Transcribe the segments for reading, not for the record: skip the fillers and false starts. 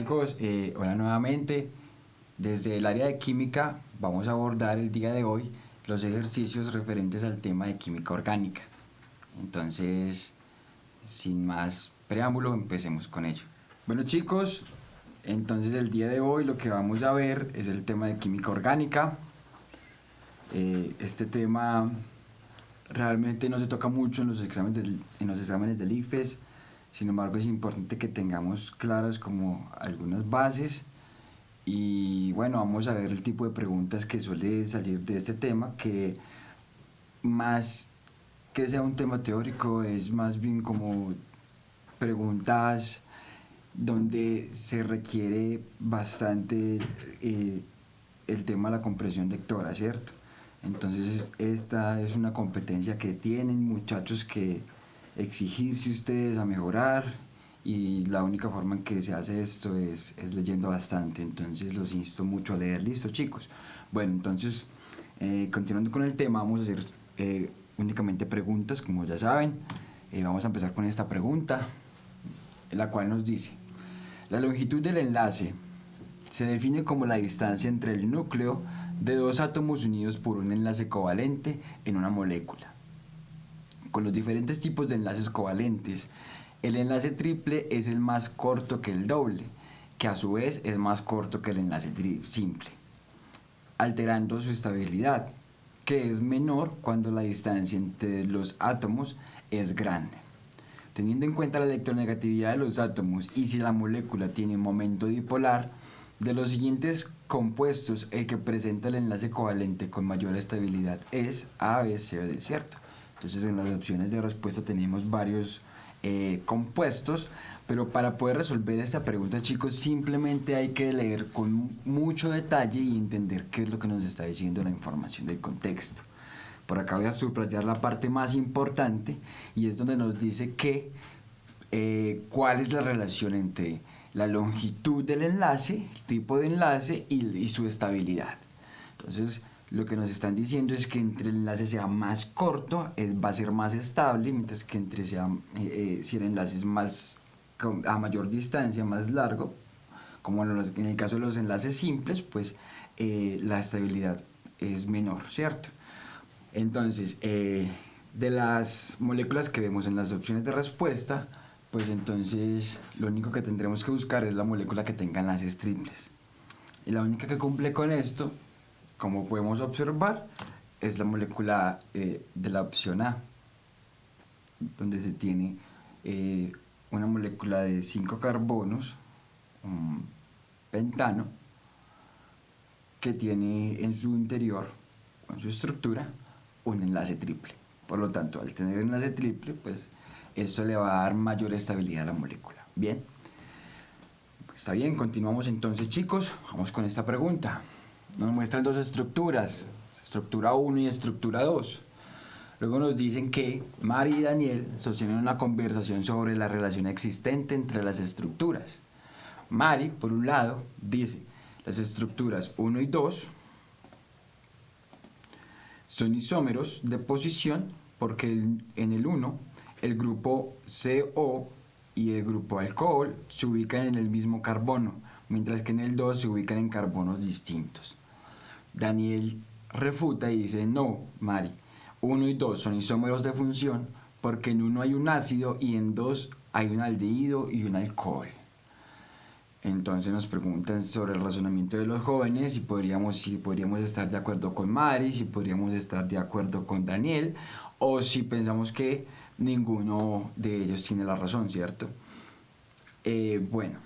Chicos, hola nuevamente. Desde el área de química vamos a abordar el día de hoy los ejercicios referentes al tema de química orgánica. Entonces, sin más preámbulo, empecemos con ello. Bueno chicos, entonces el día de hoy lo que vamos a ver es el tema de química orgánica. Este tema realmente no se toca mucho en los exámenes del ICFES. Sin embargo, es importante que tengamos claras como algunas bases y bueno, vamos a ver el tipo de preguntas que suele salir de este tema, que más que sea un tema teórico es más bien como preguntas donde se requiere bastante el tema de la comprensión lectora, ¿cierto? Entonces esta es una competencia que tienen muchachos que exigirse ustedes a mejorar, y la única forma en que se hace esto es leyendo bastante. Entonces los insto mucho a leer. Listo chicos. Bueno, entonces continuando con el tema, vamos a hacer únicamente preguntas, como ya saben. Vamos a empezar con esta pregunta, la cual nos dice: la longitud del enlace se define como la distancia entre el núcleo de dos átomos unidos por un enlace covalente en una molécula. Con los diferentes tipos de enlaces covalentes, el enlace triple es el más corto que el doble, que a su vez es más corto que el enlace simple, alterando su estabilidad, que es menor cuando la distancia entre los átomos es grande. Teniendo en cuenta la electronegatividad de los átomos y si la molécula tiene un momento dipolar, de los siguientes compuestos, el que presenta el enlace covalente con mayor estabilidad es A, B, C o D, ¿cierto? Entonces en las opciones de respuesta tenemos varios compuestos, pero para poder resolver esta pregunta, chicos, simplemente hay que leer con mucho detalle y entender qué es lo que nos está diciendo la información del contexto. Por acá voy a subrayar la parte más importante, y es donde nos dice que cuál es la relación entre la longitud del enlace, el tipo de enlace y su estabilidad. Entonces lo que nos están diciendo es que entre el enlace sea más corto, va a ser más estable, mientras que si el enlace es a mayor distancia, más largo, como en el caso de los enlaces simples, pues la estabilidad es menor, ¿cierto? Entonces, de las moléculas que vemos en las opciones de respuesta, pues entonces lo único que tendremos que buscar es la molécula que tenga enlaces triples. Y la única que cumple con esto, como podemos observar, es la molécula de la opción A, donde se tiene una molécula de 5 carbonos, un pentano, que tiene en su interior, en su estructura, un enlace triple. Por lo tanto, al tener enlace triple, pues eso le va a dar mayor estabilidad a la molécula. Bien, está bien, continuamos entonces chicos, vamos con esta pregunta. Nos muestran dos estructuras, estructura 1 y estructura 2. Luego nos dicen que Mari y Daniel sostienen una conversación sobre la relación existente entre las estructuras. Mari, por un lado, dice: las estructuras 1 y 2 son isómeros de posición porque en el 1 el grupo CO y el grupo alcohol se ubican en el mismo carbono, mientras que en el 2 se ubican en carbonos distintos. Daniel refuta y dice: no, Mari, 1 y 2 son isómeros de función porque en 1 hay un ácido y en 2 hay un aldehído y un alcohol. Entonces nos preguntan sobre el razonamiento de los jóvenes, si podríamos estar de acuerdo con Mari, si podríamos estar de acuerdo con Daniel, o si pensamos que ninguno de ellos tiene la razón, ¿cierto? Bueno,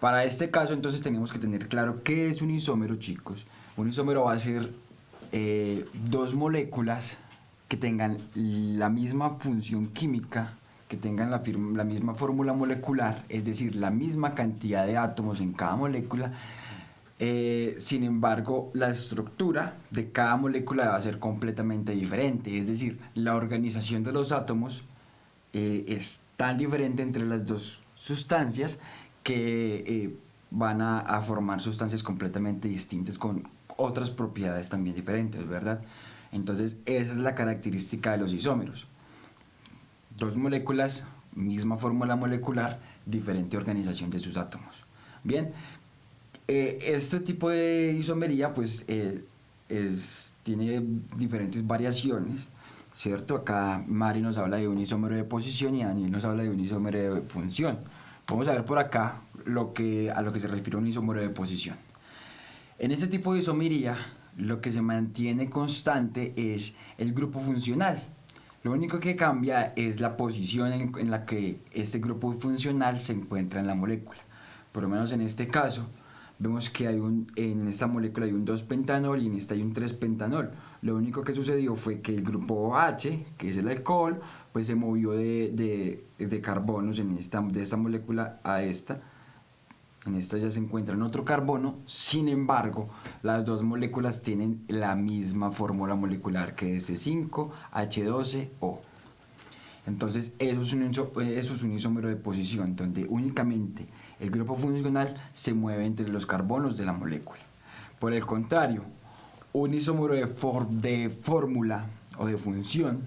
para este caso entonces tenemos que tener claro qué es un isómero, chicos. Un isómero va a ser dos moléculas que tengan la misma función química, que tengan la misma fórmula molecular, es decir, la misma cantidad de átomos en cada molécula. Sin embargo, la estructura de cada molécula va a ser completamente diferente, es decir, la organización de los átomos es tan diferente entre las dos sustancias que van a formar sustancias completamente distintas con otras propiedades también diferentes, ¿verdad? Entonces esa es la característica de los isómeros. Dos moléculas, misma fórmula molecular, diferente organización de sus átomos. Bien, este tipo de isomería pues tiene diferentes variaciones, ¿cierto? Acá Mari nos habla de un isómero de posición y Daniel nos habla de un isómero de función. Vamos a ver por acá a lo que se refiere a un isómero de posición. En este tipo de isomería, lo que se mantiene constante es el grupo funcional. Lo único que cambia es la posición en la que este grupo funcional se encuentra en la molécula. Por lo menos en este caso, vemos que en esta molécula hay un 2-pentanol y en esta hay un 3-pentanol. Lo único que sucedió fue que el grupo H, que es el alcohol, pues se movió de carbonos de esta molécula a esta. En esta ya se encuentra en otro carbono, sin embargo, las dos moléculas tienen la misma fórmula molecular, que es C5H12O. Entonces, eso es un isómero de posición, donde únicamente el grupo funcional se mueve entre los carbonos de la molécula. Por el contrario, un isómero de fórmula o de función,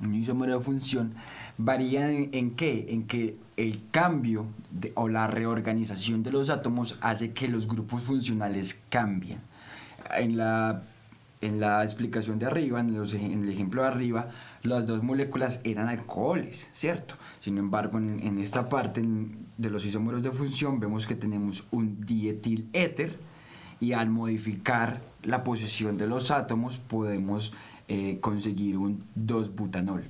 un isómero de función, varía en que el cambio o la reorganización de los átomos hace que los grupos funcionales cambien. En la explicación de arriba, en el ejemplo de arriba, las dos moléculas eran alcoholes, ¿cierto? Sin embargo, en esta parte de los isómeros de función vemos que tenemos un dietil-éter y al modificar la posición de los átomos podemos conseguir un 2-butanol.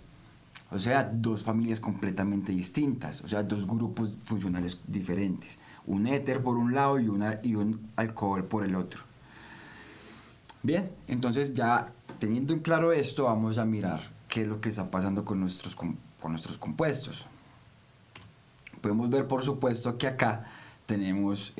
O sea, dos familias completamente distintas, o sea, dos grupos funcionales diferentes. Un éter por un lado y un alcohol por el otro. Bien, entonces ya teniendo en claro esto, vamos a mirar qué es lo que está pasando con nuestros compuestos. Podemos ver, por supuesto, que acá tenemos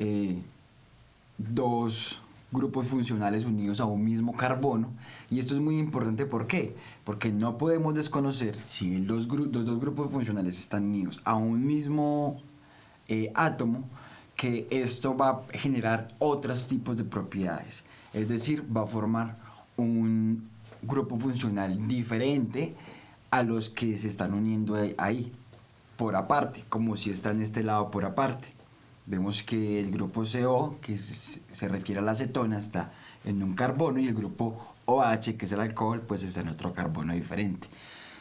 dos grupos funcionales unidos a un mismo carbono, y esto es muy importante. ¿Por qué? Porque no podemos desconocer si los dos grupos funcionales están unidos a un mismo átomo, que esto va a generar otros tipos de propiedades, es decir, va a formar un grupo funcional diferente a los que se están uniendo ahí por aparte, como si está en este lado por aparte. Vemos que el grupo CO, que se refiere a la acetona, está en un carbono, y el grupo OH, que es el alcohol, pues está en otro carbono diferente.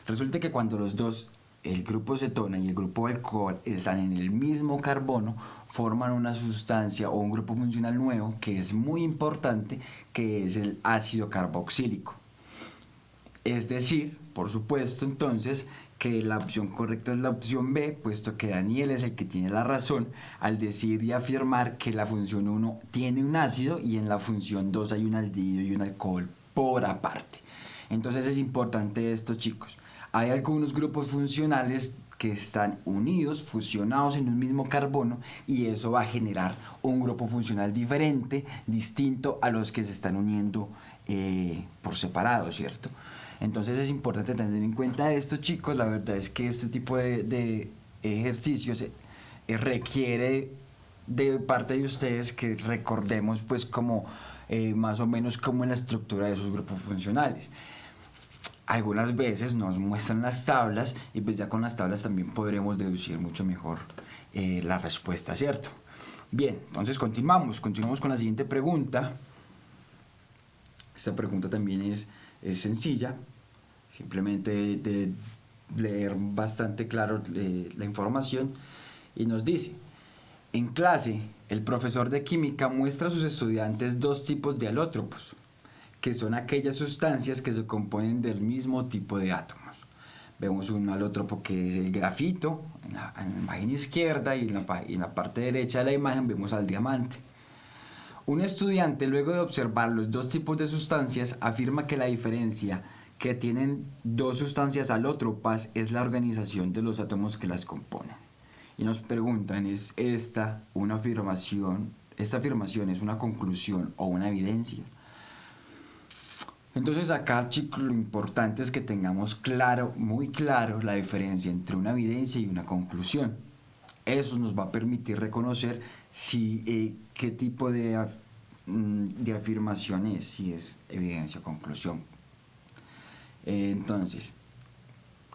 Resulta que cuando los dos, el grupo acetona y el grupo alcohol, están en el mismo carbono, forman una sustancia o un grupo funcional nuevo que es muy importante, que es el ácido carboxílico. Es decir, por supuesto, entonces, que la opción correcta es la opción B, puesto que Daniel es el que tiene la razón al decir y afirmar que la función 1 tiene un ácido y en la función 2 hay un aldehído y un alcohol por aparte. Entonces es importante esto, chicos. Hay algunos grupos funcionales que están unidos, fusionados en un mismo carbono, y eso va a generar un grupo funcional diferente, distinto a los que se están uniendo por separado, ¿cierto? Entonces es importante tener en cuenta esto, chicos. La verdad es que este tipo de ejercicios requiere de parte de ustedes que recordemos pues como más o menos como en la estructura de esos grupos funcionales. Algunas veces nos muestran las tablas y pues ya con las tablas también podremos deducir mucho mejor la respuesta, ¿cierto? Bien, entonces continuamos con la siguiente pregunta. Esta pregunta también es sencilla, simplemente de leer bastante claro la información, y nos dice: en clase, el profesor de química muestra a sus estudiantes dos tipos de alótropos, que son aquellas sustancias que se componen del mismo tipo de átomos. Vemos un alótropo que es el grafito en la imagen izquierda, y en la parte derecha de la imagen vemos al diamante. Un estudiante, luego de observar los dos tipos de sustancias, afirma que la diferencia que tienen dos sustancias alótropas es la organización de los átomos que las componen. Y nos preguntan, ¿es esta una afirmación? ¿Esta afirmación es una conclusión o una evidencia? Entonces acá, chicos, lo importante es que tengamos claro, muy claro, la diferencia entre una evidencia y una conclusión. Eso nos va a permitir reconocer qué tipo de afirmación es, si es evidencia o conclusión. Entonces,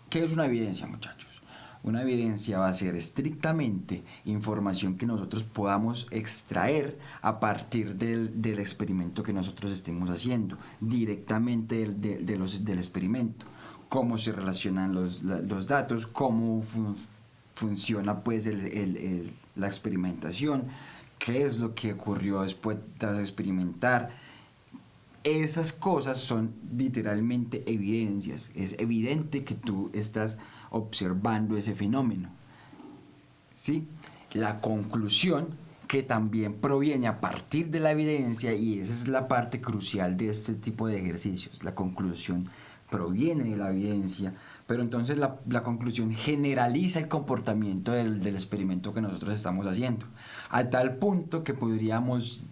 ¿qué es una evidencia, muchachos? Una evidencia va a ser estrictamente información que nosotros podamos extraer a partir del experimento que nosotros estemos haciendo, directamente del experimento. Cómo se relacionan los datos, cómo funciona pues la experimentación, qué es lo que ocurrió después tras experimentar. Esas cosas son literalmente evidencias. Es evidente que tú estás observando ese fenómeno, ¿sí? La conclusión, que también proviene a partir de la evidencia, y esa es la parte crucial de este tipo de ejercicios, la conclusión proviene de la evidencia, pero entonces la conclusión generaliza el comportamiento del experimento que nosotros estamos haciendo, a tal punto que podríamos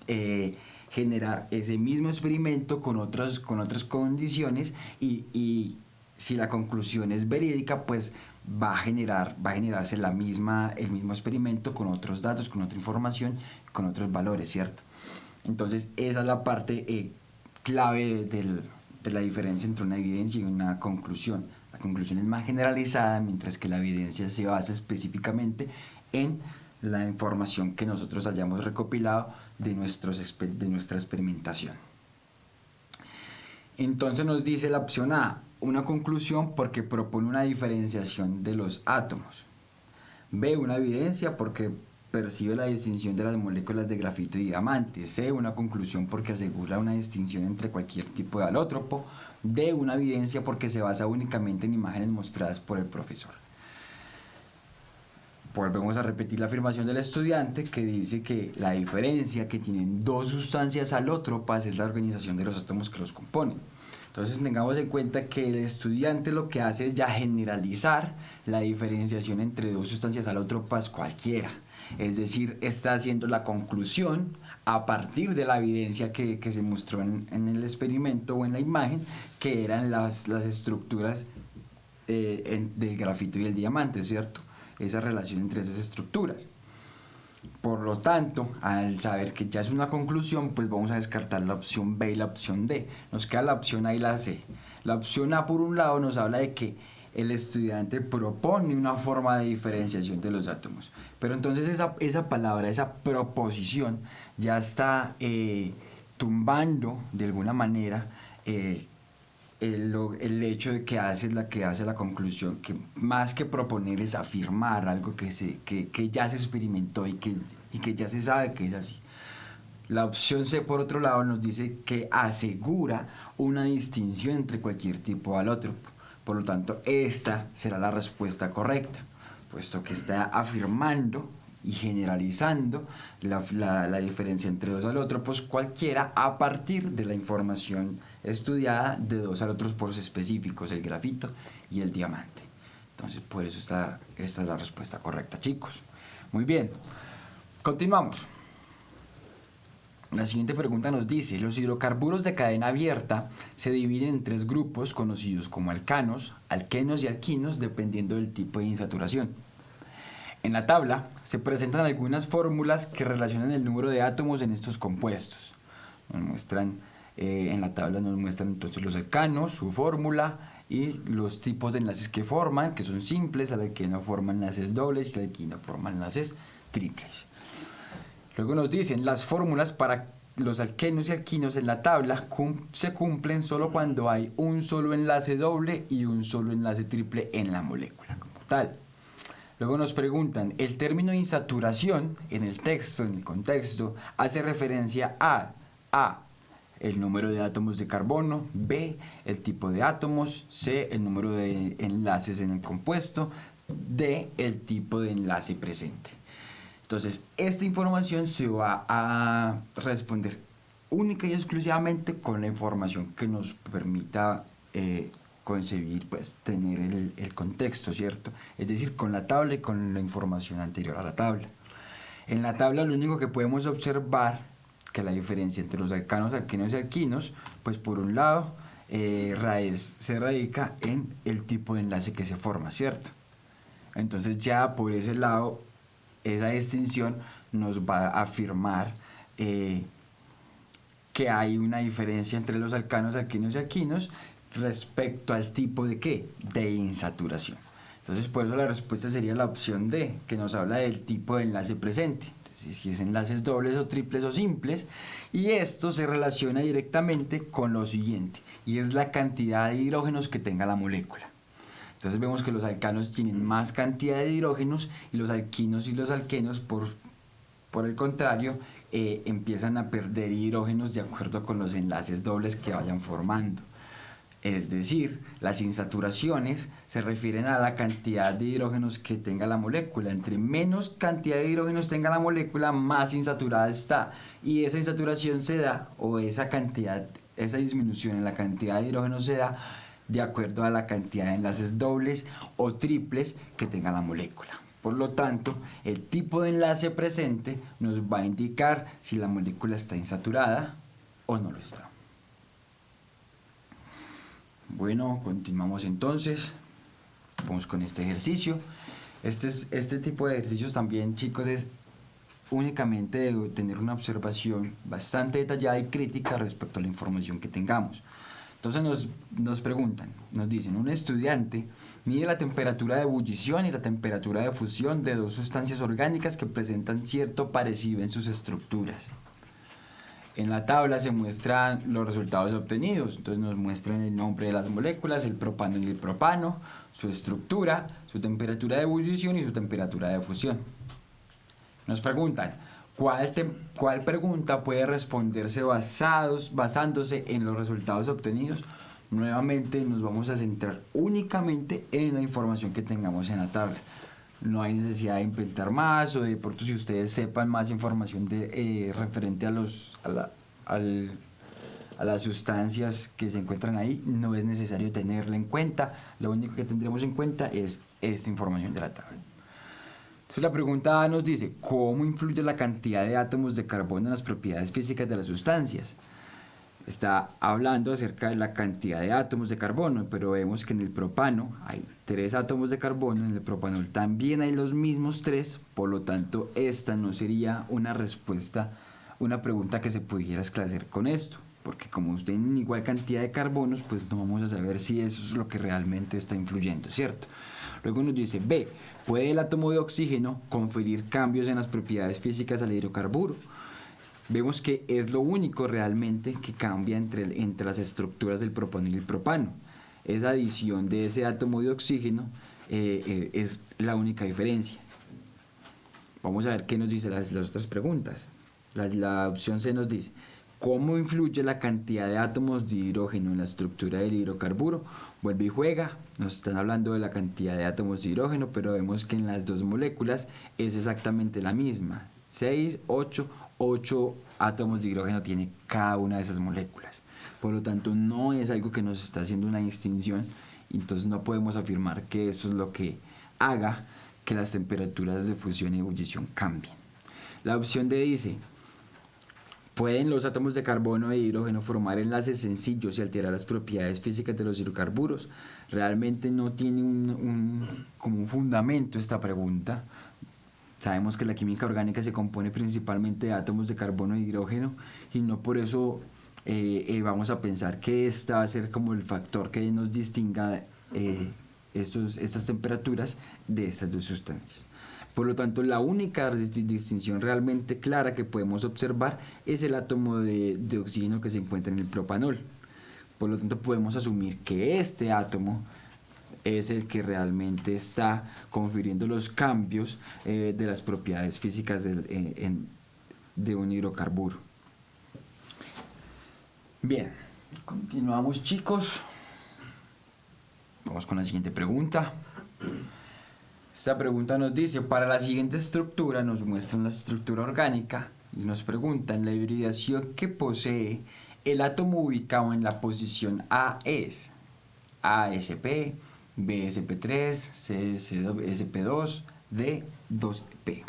generar ese mismo experimento con otras condiciones, y si la conclusión es verídica, pues va a generarse el mismo experimento con otros datos, con otra información, con otros valores, ¿cierto? Entonces esa es la parte clave de la diferencia entre una evidencia y una conclusión. La conclusión es más generalizada, mientras que la evidencia se basa específicamente en la información que nosotros hayamos recopilado de nuestra experimentación. Entonces nos dice la opción A, una conclusión porque propone una diferenciación de los átomos. B, una evidencia porque percibe la distinción de las moléculas de grafito y diamante. C, una conclusión porque asegura una distinción entre cualquier tipo de alótropo. D, una evidencia porque se basa únicamente en imágenes mostradas por el profesor. Volvemos a repetir la afirmación del estudiante, que dice que la diferencia que tienen dos sustancias alótropas es la organización de los átomos que los componen. Entonces tengamos en cuenta que el estudiante lo que hace es ya generalizar la diferenciación entre dos sustancias alótropas cualquiera. Es decir, está haciendo la conclusión a partir de la evidencia que se mostró en el experimento o en la imagen, que eran las estructuras del grafito y el diamante, ¿cierto? Esa relación entre esas estructuras. Por lo tanto, al saber que ya es una conclusión, pues vamos a descartar la opción B y la opción D. Nos queda la opción A y la C. La opción A, por un lado, nos habla de que el estudiante propone una forma de diferenciación de los átomos. Pero entonces esa palabra, esa proposición, ya está tumbando de alguna manera el hecho de que hace la conclusión, que más que proponer es afirmar algo que ya se experimentó y que ya se sabe que es así. La opción C, por otro lado, nos dice que asegura una distinción entre cualquier tipo de alótropo. Por lo tanto, esta será la respuesta correcta, puesto que está afirmando y generalizando la diferencia entre dos alótropos cualquiera a partir de la información estudiada de dos alótropos específicos, el grafito y el diamante. Entonces, por eso esta es la respuesta correcta, chicos. Muy bien, continuamos. La siguiente pregunta nos dice: los hidrocarburos de cadena abierta se dividen en tres grupos conocidos como alcanos, alquenos y alquinos, dependiendo del tipo de insaturación. En la tabla se presentan algunas fórmulas que relacionan el número de átomos en estos compuestos. En la tabla nos muestran entonces los alcanos, su fórmula y los tipos de enlaces que forman, que son simples, el alqueno forma enlaces dobles y el alquino forma enlaces triples. Luego nos dicen las fórmulas para los alquenos y alquinos en la tabla se cumplen solo cuando hay un solo enlace doble y un solo enlace triple en la molécula como tal. Luego nos preguntan, el término insaturación en el texto, en el contexto, hace referencia a el número de átomos de carbono, B, el tipo de átomos, C, el número de enlaces en el compuesto, D, el tipo de enlace presente. Entonces, esta información se va a responder única y exclusivamente con la información que nos permita concebir, pues, tener el contexto, ¿cierto? Es decir, con la tabla y con la información anterior a la tabla. En la tabla lo único que podemos observar que la diferencia entre los alcanos, alquenos y alquinos, pues por un lado se radica en el tipo de enlace que se forma, ¿cierto? Entonces ya por ese lado esa distinción nos va a afirmar que hay una diferencia entre los alcanos, alquenos y alquinos respecto al tipo de ¿qué? De insaturación. Entonces, por eso la respuesta sería la opción D, que nos habla del tipo de enlace presente. Entonces, si es enlaces dobles o triples o simples, y esto se relaciona directamente con lo siguiente, y es la cantidad de hidrógenos que tenga la molécula. Entonces vemos que los alcanos tienen más cantidad de hidrógenos y los alquinos y los alquenos, por el contrario, empiezan a perder hidrógenos de acuerdo con los enlaces dobles que vayan formando. Es decir, las insaturaciones se refieren a la cantidad de hidrógenos que tenga la molécula. Entre menos cantidad de hidrógenos tenga la molécula, más insaturada está. Y esa insaturación se da, o esa cantidad, esa disminución en la cantidad de hidrógenos se da de acuerdo a la cantidad de enlaces dobles o triples que tenga la molécula. Por lo tanto, el tipo de enlace presente nos va a indicar si la molécula está insaturada o no lo está. Bueno, continuamos entonces. Vamos con este ejercicio. Este tipo de ejercicios también, chicos, es únicamente de tener una observación bastante detallada y crítica respecto a la información que tengamos. Entonces nos preguntan, nos dicen, un estudiante mide la temperatura de ebullición y la temperatura de fusión de dos sustancias orgánicas que presentan cierto parecido en sus estructuras. En la tabla se muestran los resultados obtenidos, entonces nos muestran el nombre de las moléculas, el propano y el propano, su estructura, su temperatura de ebullición y su temperatura de fusión. Nos preguntan, ¿cuál pregunta puede responderse basándose en los resultados obtenidos? Nuevamente nos vamos a centrar únicamente en la información que tengamos en la tabla. No hay necesidad de inventar más, o de pronto si ustedes sepan más información referente a las sustancias que se encuentran ahí, no es necesario tenerla en cuenta. Lo único que tendremos en cuenta es esta información de la tabla. Entonces la pregunta nos dice, ¿cómo influye la cantidad de átomos de carbono en las propiedades físicas de las sustancias? Está hablando acerca de la cantidad de átomos de carbono, pero vemos que en el propano hay 3 átomos de carbono, en el propanol también hay los mismos 3, por lo tanto esta no sería una respuesta, una pregunta que se pudiera esclarecer con esto, porque como tienen igual cantidad de carbonos, pues no vamos a saber si eso es lo que realmente está influyendo, ¿cierto? Luego nos dice, B, ¿puede el átomo de oxígeno conferir cambios en las propiedades físicas al hidrocarburo? Vemos que es lo único realmente que cambia entre las estructuras del propano y el propano. Esa adición de ese átomo de oxígeno es la única diferencia. Vamos a ver qué nos dicen las otras preguntas. La opción C nos dice, ¿cómo influye la cantidad de átomos de hidrógeno en la estructura del hidrocarburo? Vuelve y juega, nos están hablando de la cantidad de átomos de hidrógeno, pero vemos que en las dos moléculas es exactamente la misma. 6, 8 átomos de hidrógeno tiene cada una de esas moléculas. Por lo tanto, no es algo que nos está haciendo una distinción, entonces no podemos afirmar que eso es lo que haga que las temperaturas de fusión y ebullición cambien. La opción D dice, ¿pueden los átomos de carbono e hidrógeno formar enlaces sencillos y alterar las propiedades físicas de los hidrocarburos? Realmente no tiene como un fundamento esta pregunta. Sabemos que la química orgánica se compone principalmente de átomos de carbono e hidrógeno y no por eso vamos a pensar que esta va a ser como el factor que nos distinga estas temperaturas de estas dos sustancias. Por lo tanto, la única distinción realmente clara que podemos observar es el átomo de oxígeno que se encuentra en el propanol. Por lo tanto, podemos asumir que este átomo es el que realmente está confiriendo los cambios de las propiedades físicas de un hidrocarburo. Bien, continuamos, chicos. Vamos con la siguiente pregunta. Esta pregunta nos dice, para la siguiente estructura, nos muestran la estructura orgánica y nos preguntan la hibridación que posee el átomo ubicado en la posición A es ASP, BSP3, CSP2, D2P.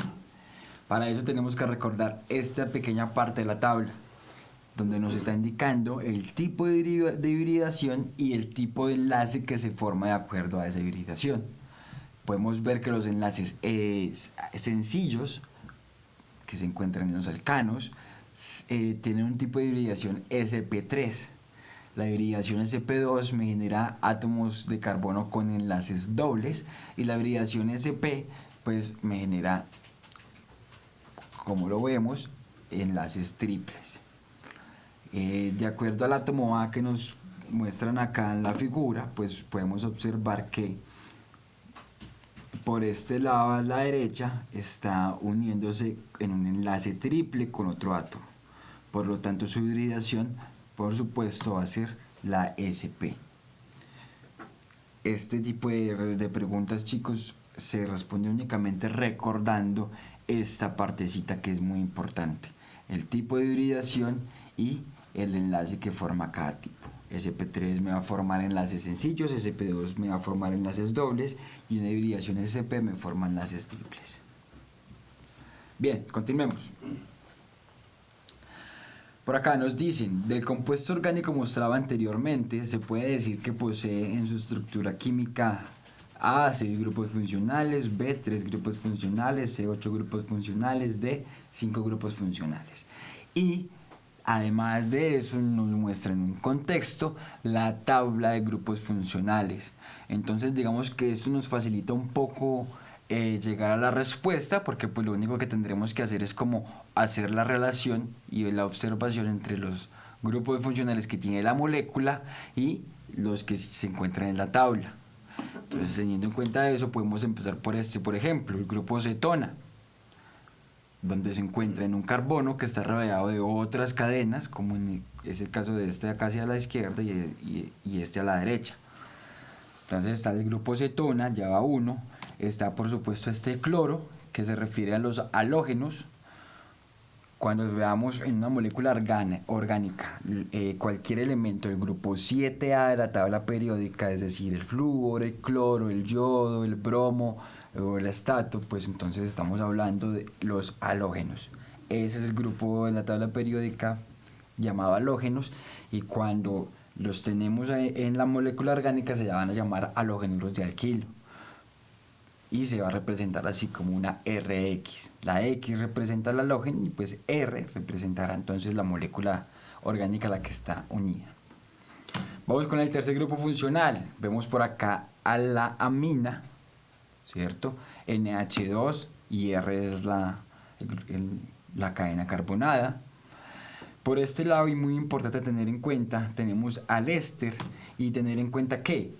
Para eso tenemos que recordar esta pequeña parte de la tabla, donde nos está indicando el tipo de hibridación y el tipo de enlace que se forma de acuerdo a esa hibridación. Podemos ver que los enlaces sencillos que se encuentran en los alcanos tienen un tipo de hibridación sp3. La hibridación sp2 me genera átomos de carbono con enlaces dobles y la hibridación sp pues me genera, como lo vemos, enlaces triples. De acuerdo al átomo A que nos muestran acá en la figura, pues podemos observar que por este lado a la derecha está uniéndose en un enlace triple con otro átomo. Por lo tanto, su hibridación, por supuesto, va a ser la sp. Este tipo de preguntas, chicos, se responde únicamente recordando esta partecita que es muy importante: el tipo de hibridación y el enlace que forma cada tipo. sp3 me va a formar enlaces sencillos, sp2 me va a formar enlaces dobles y una hibridación sp me forma enlaces triples. Bien, continuemos. Por acá nos dicen, del compuesto orgánico mostrado anteriormente, se puede decir que posee en su estructura química A 6 grupos funcionales, B 3 grupos funcionales, C 8 grupos funcionales, D 5 grupos funcionales. Y además de eso nos muestra en un contexto la tabla de grupos funcionales. Entonces digamos que esto nos facilita un poco llegar a la respuesta, porque pues lo único que tendremos que hacer es como hacer la relación y la observación entre los grupos funcionales que tiene la molécula y los que se encuentran en la tabla. Entonces, teniendo en cuenta eso, podemos empezar por por ejemplo, el grupo cetona, donde se encuentra en un carbono que está rodeado de otras cadenas, como es el caso de este de acá hacia la izquierda y este a la derecha. Entonces está el grupo cetona, ya va uno. Está por supuesto este cloro, que se refiere a los halógenos. Cuando veamos en una molécula orgánica cualquier elemento del grupo 7A de la tabla periódica, es decir, el flúor, el cloro, el yodo, el bromo o el estato, pues entonces estamos hablando de los halógenos. Ese es el grupo de la tabla periódica llamado halógenos, y cuando los tenemos en la molécula orgánica se van a llamar halogénuros de alquilo y se va a representar así como una RX. La X representa el halógeno y pues R representará entonces la molécula orgánica a la que está unida. Vamos con el tercer grupo funcional. Vemos por acá a la amina, ¿cierto? NH2 y R es la cadena carbonada. Por este lado, y muy importante tener en cuenta, tenemos al éster, y tener en cuenta que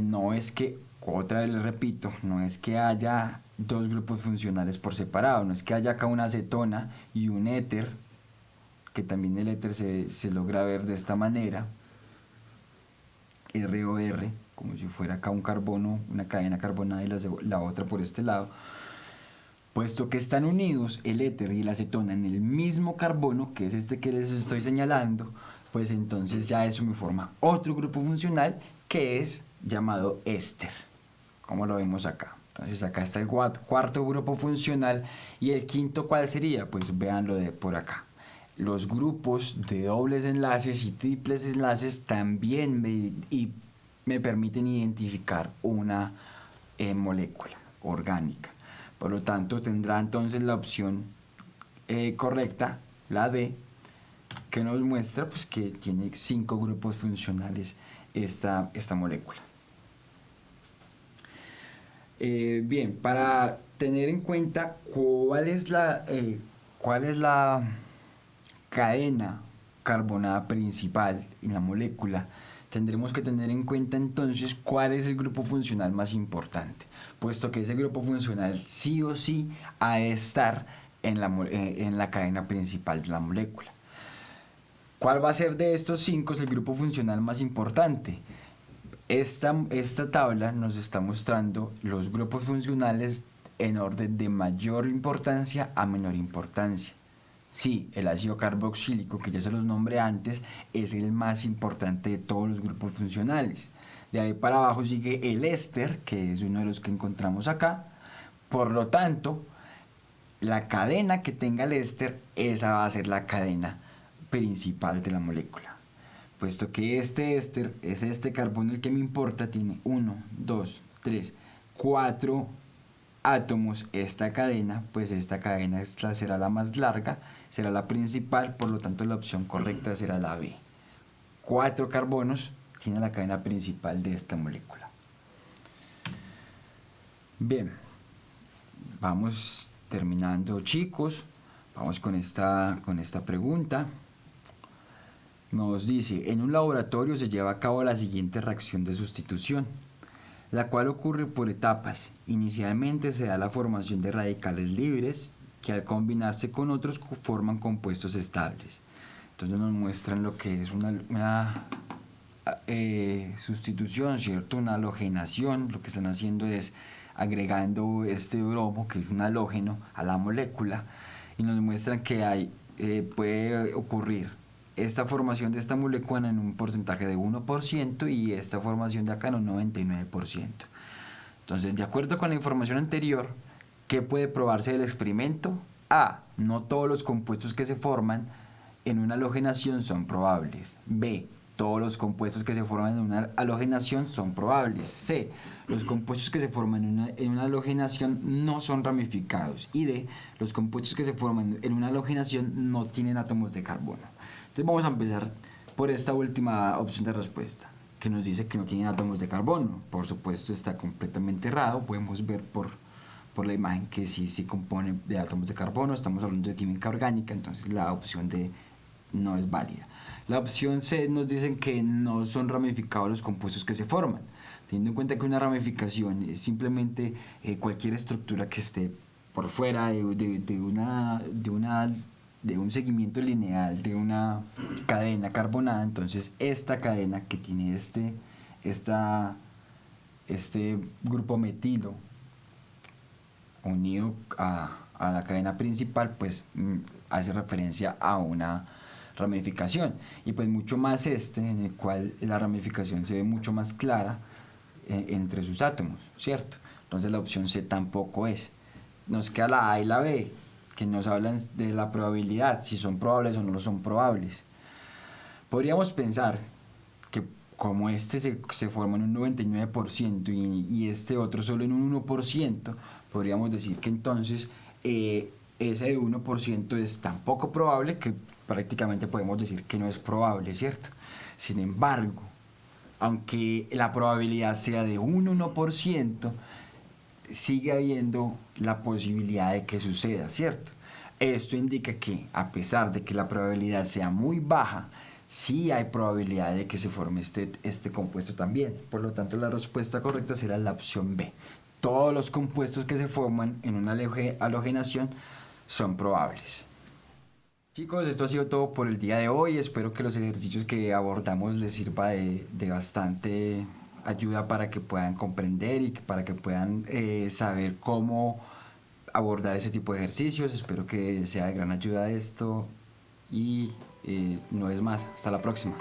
no es que, otra vez les repito, no es que haya dos grupos funcionales por separado, no es que haya acá una cetona y un éter, que también el éter se logra ver de esta manera, ROR, como si fuera acá un carbono, una cadena carbonada y la otra por este lado. Puesto que están unidos el éter y la acetona en el mismo carbono, que es este que les estoy señalando, pues entonces ya eso me forma otro grupo funcional que es llamado éster, como lo vemos acá. Entonces acá está el cuarto grupo funcional, y el quinto, ¿cuál sería? Pues véanlo de por acá. Los grupos de dobles enlaces y triples enlaces también me permiten identificar una molécula orgánica. Por lo tanto, tendrá entonces la opción correcta, la D, que nos muestra pues, que tiene 5 grupos funcionales esta molécula. Bien, para tener en cuenta cuál es la cadena carbonada principal en la molécula, tendremos que tener en cuenta entonces cuál es el grupo funcional más importante, puesto que ese grupo funcional sí o sí ha de estar en la cadena principal de la molécula. ¿Cuál va a ser de estos 5 el grupo funcional más importante? Esta tabla nos está mostrando los grupos funcionales en orden de mayor importancia a menor importancia. Sí, el ácido carboxílico, que ya se los nombré antes, es el más importante de todos los grupos funcionales. De ahí para abajo sigue el éster, que es uno de los que encontramos acá. Por lo tanto, la cadena que tenga el éster, esa va a ser la cadena principal de la molécula. Puesto que este éster es este carbono el que me importa, tiene 1, 2, 3, 4 átomos, esta cadena, pues esta cadena será la más larga, será la principal, por lo tanto la opción correcta será la B. 4 carbonos tiene la cadena principal de esta molécula. Bien, vamos terminando, chicos. Vamos con esta pregunta. Nos dice, en un laboratorio se lleva a cabo la siguiente reacción de sustitución, la cual ocurre por etapas. Inicialmente se da la formación de radicales libres que al combinarse con otros forman compuestos estables. Entonces nos muestran lo que es una sustitución, ¿cierto? Una halogenación. Lo que están haciendo es agregando este bromo, que es un halógeno, a la molécula, y nos muestran que puede ocurrir esta formación de esta molécula en un porcentaje de 1% y esta formación de acá en un 99%. Entonces, de acuerdo con la información anterior, ¿qué puede probarse del experimento? A. No todos los compuestos que se forman en una halogenación son probables. B. Todos los compuestos que se forman en una halogenación son probables. C. Los compuestos que se forman en una halogenación no son ramificados. Y D. Los compuestos que se forman en una halogenación no tienen átomos de carbono. Entonces vamos a empezar por esta última opción de respuesta, que nos dice que no tienen átomos de carbono. Por supuesto está completamente errado. Podemos ver por la imagen que sí se compone de átomos de carbono. Estamos hablando de química orgánica, entonces la opción D no es válida. La opción C nos dicen que no son ramificados los compuestos que se forman, teniendo en cuenta que una ramificación es simplemente cualquier estructura que esté por fuera de un seguimiento lineal de una cadena carbonada. Entonces esta cadena que tiene este grupo metilo unido a la cadena principal, pues hace referencia a una ramificación, y pues mucho más en el cual la ramificación se ve mucho más clara entre sus átomos, ¿cierto? Entonces la opción C tampoco es. Nos queda la A y la B, que nos hablan de la probabilidad, si son probables o no son probables. Podríamos pensar que como este se forma en un 99% y este otro solo en un 1%, podríamos decir que entonces ese de 1% es tan poco probable que prácticamente podemos decir que no es probable, ¿cierto? Sin embargo, aunque la probabilidad sea de un 1%, sigue habiendo la posibilidad de que suceda, ¿cierto? Esto indica que a pesar de que la probabilidad sea muy baja, sí hay probabilidad de que se forme este compuesto también. Por lo tanto, la respuesta correcta será la opción B. Todos los compuestos que se forman en una halogenación son probables. Chicos, esto ha sido todo por el día de hoy. Espero que los ejercicios que abordamos les sirva de bastante ayuda para que puedan comprender y para que puedan saber cómo abordar ese tipo de ejercicios. Espero que sea de gran ayuda esto y no es más. Hasta la próxima.